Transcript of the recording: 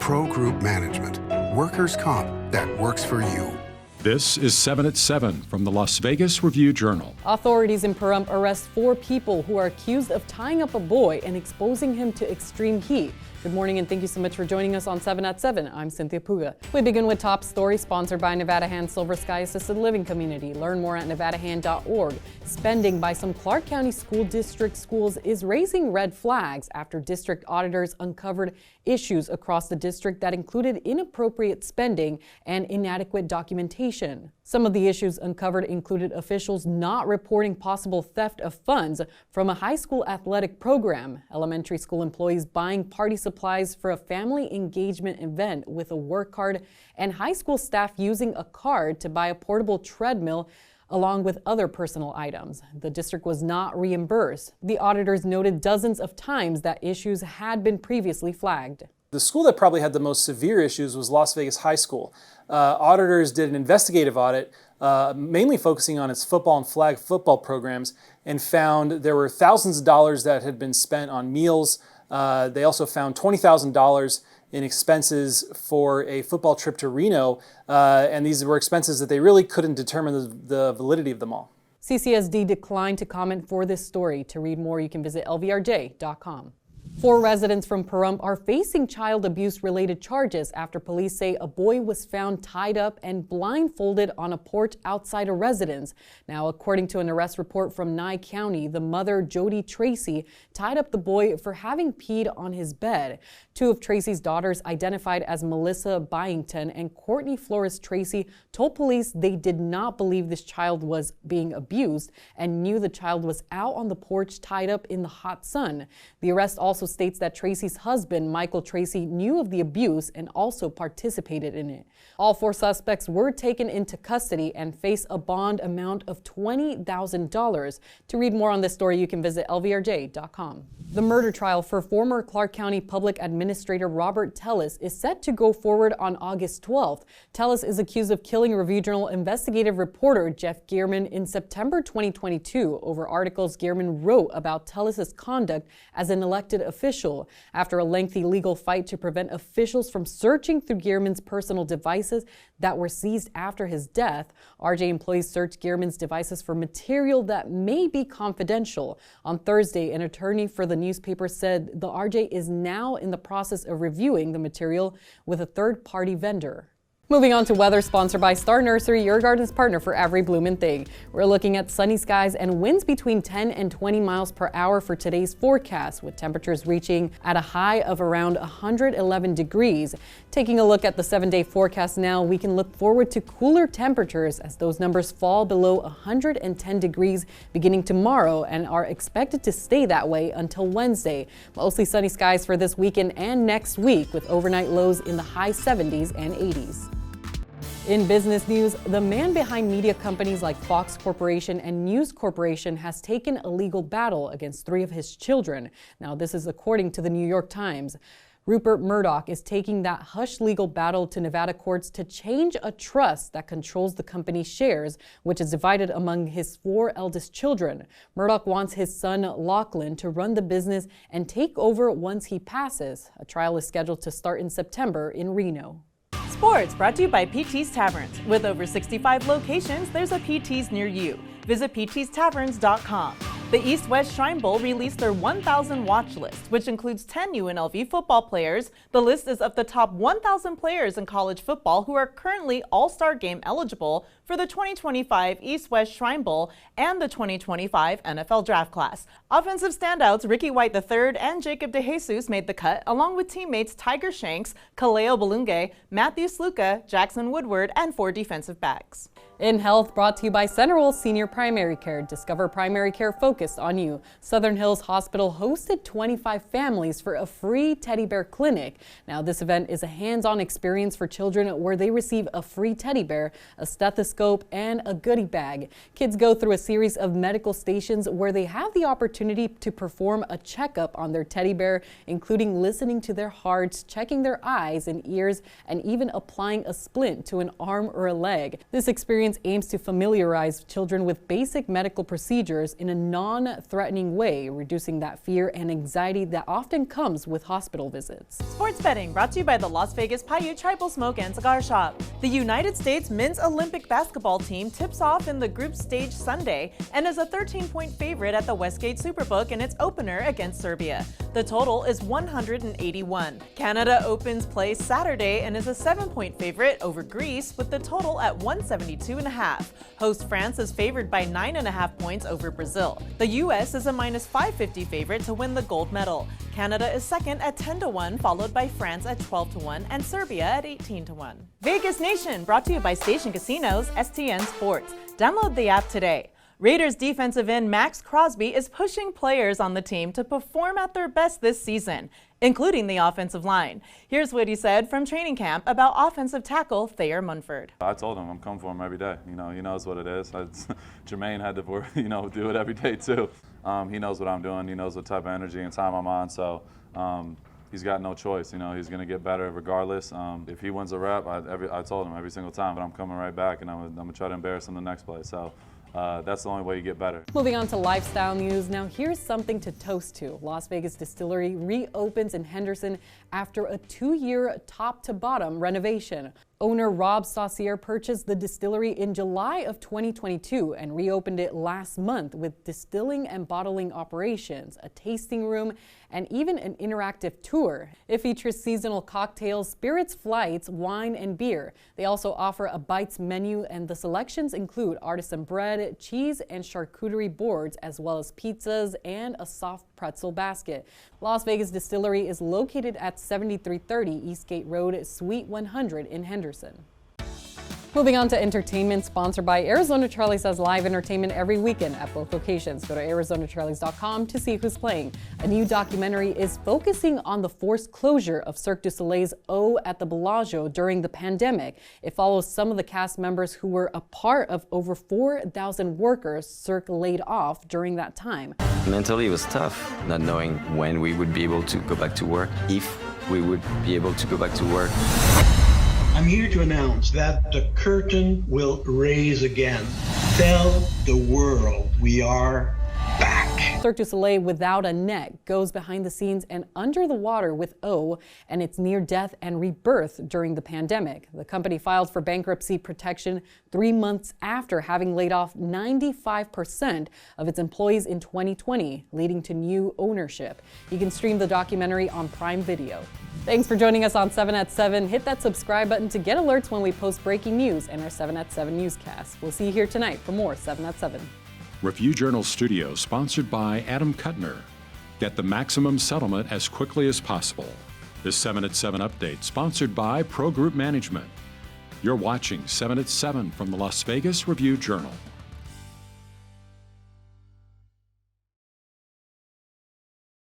Pro Group Management. Workers' comp that works for you. This is 7 at 7 from the Las Vegas Review-Journal. Authorities in Pahrump arrest 4 people who are accused of tying up a boy and exposing him to extreme heat. Good morning and thank you so much for joining us on 7 at 7. I'm Cynthia Puga. We begin with top story sponsored by Nevada Hand Silver Sky Assisted Living Community. Learn more at nevadahand.org. Spending by some Clark County School District schools is raising red flags after district auditors uncovered issues across the district that included inappropriate spending and inadequate documentation. Some of the issues uncovered included officials not reporting possible theft of funds from a high school athletic program, elementary school employees buying party supplies for a family engagement event with a work card, and high school staff using a card to buy a portable treadmill along with other personal items. The district was not reimbursed. The auditors noted dozens of times that issues had been previously flagged. The school that probably had the most severe issues was Las Vegas High School. Auditors did an investigative audit, mainly focusing on its football and flag football programs, and found there were thousands of dollars that had been spent on meals. They also found $20,000 in expenses for a football trip to Reno, and these were expenses that they really couldn't determine the validity of them all. CCSD declined to comment for this story. To read more, you can visit lvrj.com. 4 residents from Pahrump are facing child abuse-related charges after police say a boy was found tied up and blindfolded on a porch outside a residence. Now, according to an arrest report from Nye County, the mother, Jody Tracy, tied up the boy for having peed on his bed. 2 of Tracy's daughters, identified as Melissa Byington and Courtney Flores Tracy, told police they did not believe this child was being abused and knew the child was out on the porch tied up in the hot sun. The arrest also states that Tracy's husband, Michael Tracy, knew of the abuse and also participated in it. All 4 suspects were taken into custody and face a bond amount of $20,000. To read more on this story, you can visit lvrj.com. The murder trial for former Clark County Public Administrator Robert Tellis is set to go forward on August 12th. Tellis is accused of killing Review-Journal investigative reporter Jeff Gearman in September 2022 over articles Gearman wrote about Tellis's conduct as an elected official. After a lengthy legal fight to prevent officials from searching through Gearman's personal devices that were seized after his death, RJ employees searched Gearman's devices for material that may be confidential. On Thursday, an attorney for the newspaper said the RJ is now in the process of reviewing the material with a third-party vendor. Moving on to weather, sponsored by Star Nursery, your garden's partner for every bloomin' thing. We're looking at sunny skies and winds between 10 and 20 miles per hour for today's forecast, with temperatures reaching at a high of around 111 degrees. Taking a look at the 7-day forecast now, we can look forward to cooler temperatures as those numbers fall below 110 degrees beginning tomorrow and are expected to stay that way until Wednesday. Mostly sunny skies for this weekend and next week, with overnight lows in the high 70s and 80s. In business news, the man behind media companies like Fox Corporation and News Corporation has taken a legal battle against 3 of his children. Now, this is according to the New York Times. Rupert Murdoch is taking that hush legal battle to Nevada courts to change a trust that controls the company's shares, which is divided among his 4 eldest children. Murdoch wants his son Lachlan to run the business and take over once he passes. A trial is scheduled to start in September in Reno. Sports brought to you by PT's Taverns. With over 65 locations, there's a PT's near you. Visit ptstaverns.com. The East-West Shrine Bowl released their 1,000 watch list, which includes 10 UNLV football players. The list is of the top 1,000 players in college football who are currently All-Star Game eligible for the 2025 East-West Shrine Bowl and the 2025 NFL Draft Class. Offensive standouts Ricky White III and Jacob DeJesus made the cut, along with teammates Tiger Shanks, Kaleo Balunge, Matthew Sluka, Jackson Woodward, and 4 defensive backs. In health, brought to you by Central Senior Primary Care. Discover primary care focused on you. Southern Hills Hospital hosted 25 families for a free teddy bear clinic. Now, this event is a hands-on experience for children where they receive a free teddy bear, a stethoscope, and a goodie bag. Kids go through a series of medical stations where they have the opportunity to perform a checkup on their teddy bear, including listening to their hearts, checking their eyes and ears, and even applying a splint to an arm or a leg. This experience experience aims to familiarize children with basic medical procedures in a non-threatening way, reducing that fear and anxiety that often comes with hospital visits. Sports betting brought to you by the Las Vegas Paiute Tribal Smoke and Cigar Shop. The United States men's Olympic basketball team tips off in the group stage Sunday and is a 13-point favorite at the Westgate Superbook in its opener against Serbia. The total is 181. Canada opens play Saturday and is a 7-point favorite over Greece with the total at 172.5. Host France is favored by 9.5 points over Brazil. The U.S. is a -550 favorite to win the gold medal. Canada is second at 10-1, followed by France at 12-1 and Serbia at 18-1. Vegas Nation brought to you by Station Casinos, STN Sports. Download the app today. Raiders defensive end Max Crosby is pushing players on the team to perform at their best this season, including the offensive line. Here's what he said from training camp about offensive tackle Thayer Munford. I told him I'm coming for him every day. He knows what it is. Jermaine had to, do it every day too. He knows what I'm doing. He knows what type of energy and time I'm on. So he's got no choice. He's going to get better regardless. If he wins a rep, I told him every single time, but I'm coming right back and I'm going to try to embarrass him the next play. So. That's the only way you get better. Moving on to lifestyle news. Now here's something to toast to. Las Vegas Distillery reopens in Henderson after a 2-year top-to-bottom renovation. Owner Rob Saucier purchased the distillery in July of 2022 and reopened it last month with distilling and bottling operations, a tasting room, and even an interactive tour. It features seasonal cocktails, spirits, flights, wine, and beer. They also offer a bites menu, and the selections include artisan bread, cheese, and charcuterie boards, as well as pizzas and a soft pretzel basket. Las Vegas Distillery is located at 7330 Eastgate Road, Suite 100 in Henderson. Moving on to entertainment, sponsored by Arizona Charlie's has live entertainment every weekend at both locations. Go to ArizonaCharlies.com to see who's playing. A new documentary is focusing on the forced closure of Cirque du Soleil's O at the Bellagio during the pandemic. It follows some of the cast members who were a part of over 4,000 workers Cirque laid off during that time. Mentally, it was tough, not knowing when we would be able to go back to work, if we would be able to go back to work. I'm here to announce that the curtain will raise again. Tell the world we are back. Cirque du Soleil Without a Neck goes behind the scenes and under the water with O and its near death and rebirth during the pandemic. The company filed for bankruptcy protection 3 months after having laid off 95% of its employees in 2020, leading to new ownership. You can stream the documentary on Prime Video. Thanks for joining us on 7 at 7. Hit that subscribe button to get alerts when we post breaking news in our 7 at 7 newscast. We'll see you here tonight for more 7 at 7. Review Journal Studio, sponsored by Adam Kuttner. Get the maximum settlement as quickly as possible. This 7 at 7 update, sponsored by Pro Group Management. You're watching 7 at 7 from the Las Vegas Review Journal.